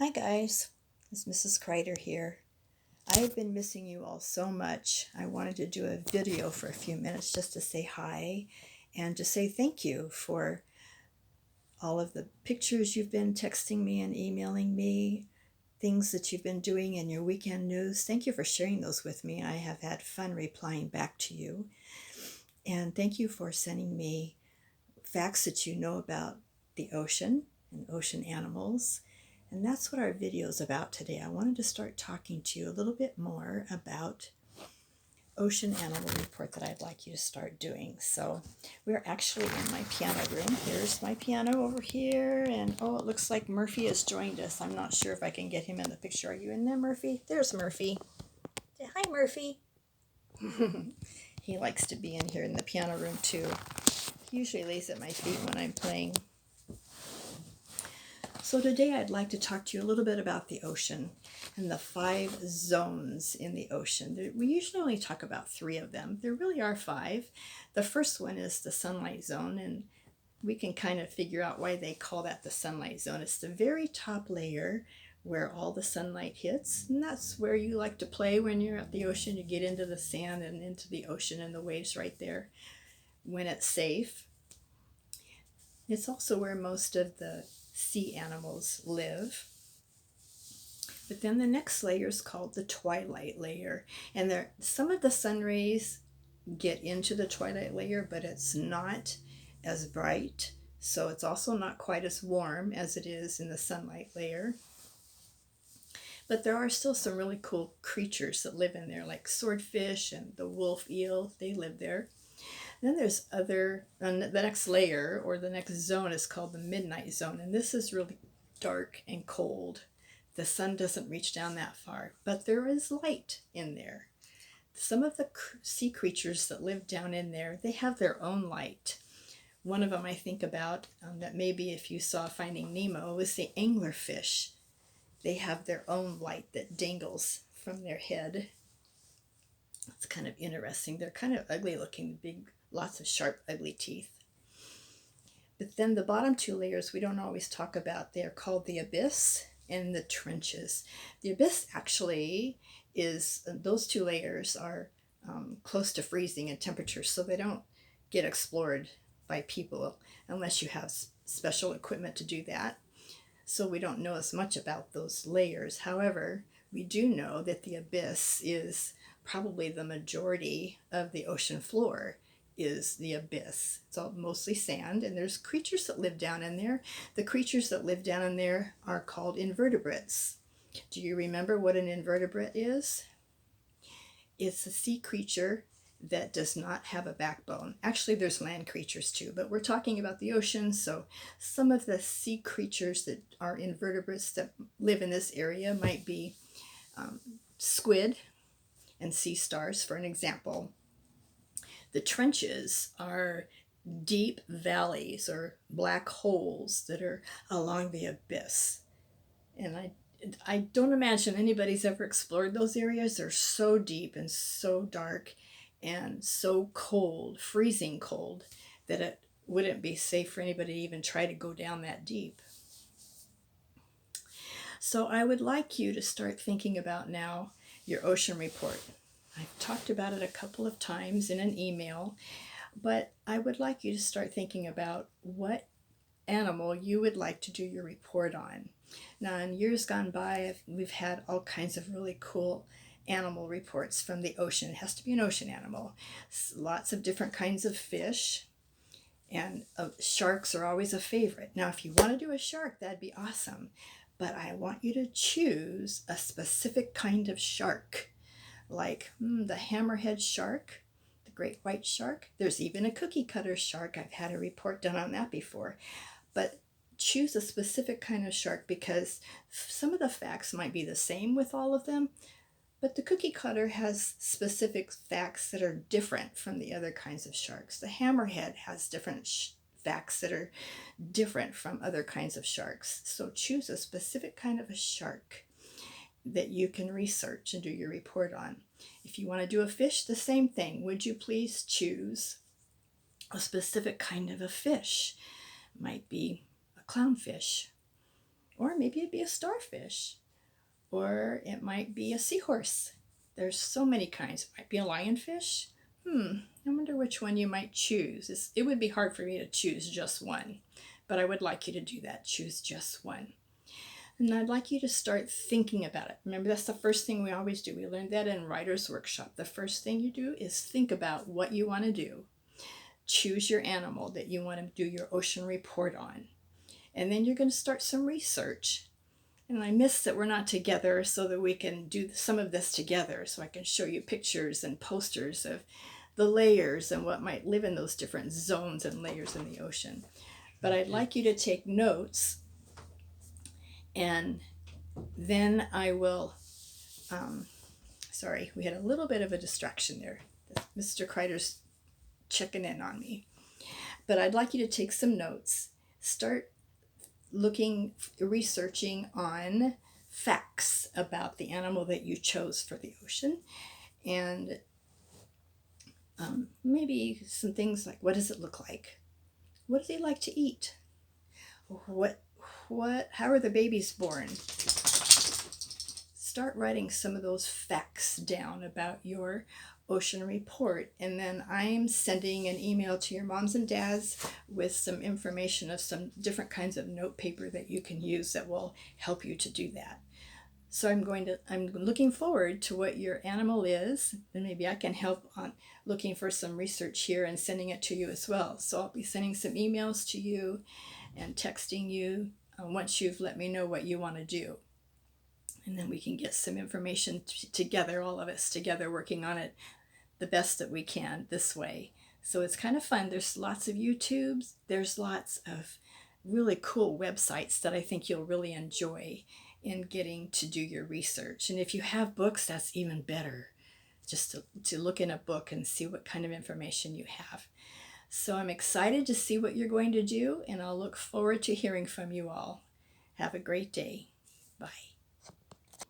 Hi guys, it's Mrs. Kreider here. I've been missing you all so much. I wanted to do a video for a few minutes just to say hi and to say thank you for all of the pictures you've been texting me and emailing me, things that you've been doing in your weekend news. Thank you for sharing those with me. I have had fun replying back to you. And thank you for sending me facts that you know about the ocean and ocean animals. And that's what our video is about today. I wanted to start talking to you a little bit more about ocean animal report that I'd like you to start doing. So we're actually in my piano room. Here's my piano over here. And oh, it looks like Murphy has joined us. I'm not sure if I can get him in the picture. Are you in there, Murphy? There's Murphy. Say hi, Murphy. He likes to be in here in the piano room too. He usually lays at my feet when I'm playing. So today I'd like to talk to you a little bit about the ocean and the 5 zones in the ocean. We usually only talk about 3 of them. There really are 5. The first one is the sunlight zone, and we can kind of figure out why they call that the sunlight zone. It's the very top layer where all the sunlight hits, and that's where you like to play when you're at the ocean. You get into the sand and into the ocean and the waves right there when it's safe. It's also where most of the sea animals live. But then the next layer is called the twilight layer. And there, some of the sun rays get into the twilight layer, but it's not as bright. So it's also not quite as warm as it is in the sunlight layer. But there are still some really cool creatures that live in there, like swordfish and the wolf eel. They live there. Then there's the next layer or the next zone is called the midnight zone, and this is really dark and cold. The sun doesn't reach down that far, but there is light in there. Some of the sea creatures that live down in there, they have their own light. One of them I think about that maybe if you saw Finding Nemo was the anglerfish. They have their own light that dangles from their head. It's kind of interesting. They're kind of ugly looking, big, lots of sharp, ugly teeth. But then the bottom 2 layers we don't always talk about. They are called the abyss and the trenches. The abyss actually is, those 2 layers are close to freezing in temperature, so they don't get explored by people unless you have special equipment to do that. So we don't know as much about those layers. However, we do know that the abyss is probably the majority of the ocean floor is the abyss. It's all mostly sand, and there's creatures that live down in there. The creatures that live down in there are called invertebrates. Do you remember what an invertebrate is? It's a sea creature that does not have a backbone. Actually, there's land creatures too, but we're talking about the ocean, so some of the sea creatures that are invertebrates that live in this area might be squid and sea stars, for an example. The trenches are deep valleys or black holes that are along the abyss. And I don't imagine anybody's ever explored those areas. They're so deep and so dark and so cold, freezing cold, that it wouldn't be safe for anybody to even try to go down that deep. So I would like you to start thinking about now your ocean report. I've talked about it a couple of times in an email, but I would like you to start thinking about what animal you would like to do your report on. Now, in years gone by, we've had all kinds of really cool animal reports from the ocean. It has to be an ocean animal. Lots of different kinds of fish, and sharks are always a favorite. Now, if you want to do a shark, that'd be awesome, but I want you to choose a specific kind of shark, like the hammerhead shark, the great white shark. There's even a cookie cutter shark. I've had a report done on that before. But choose a specific kind of shark, because some of the facts might be the same with all of them, but the cookie cutter has specific facts that are different from the other kinds of sharks. The hammerhead has different facts that are different from other kinds of sharks. So choose a specific kind of a shark that you can research and do your report on. If you want to do a fish, the same thing. Would you please choose a specific kind of a fish? Might be a clownfish, Or maybe it'd be a starfish. Or it might be a seahorse. There's so many kinds. It might be a lionfish. I wonder which one you might choose. It would be hard for me to choose just one, but I would like you to do that. Choose just one. And I'd like you to start thinking about it. Remember, that's the first thing we always do. We learned that in Writer's Workshop. The first thing you do is think about what you want to do. Choose your animal that you want to do your ocean report on. And then you're going to start some research. And I miss that we're not together so that we can do some of this together, so I can show you pictures and posters of the layers and what might live in those different zones and layers in the ocean. But I'd like you to take notes, and then I will, sorry, we had a little bit of a distraction there. Mr. Kreider's checking in on me. But I'd like you to take some notes, start researching on facts about the animal that you chose for the ocean, and maybe some things like, what does it look like? What does he like to eat? How are the babies born? Start writing some of those facts down about your ocean report, and then I'm sending an email to your moms and dads with some information of some different kinds of note paper that you can use that will help you to do that. So I'm looking forward to what your animal is, and maybe I can help on looking for some research here and sending it to you as well. So I'll be sending some emails to you and texting you once you've let me know what you want to do. And then we can get some information together, all of us together, working on it the best that we can this way. So it's kind of fun. There's lots of YouTubes. There's lots of really cool websites that I think you'll really enjoy in getting to do your research. And if you have books, that's even better, just to look in a book and see what kind of information you have. So I'm excited to see what you're going to do, and I'll look forward to hearing from you all. Have a great day. Bye.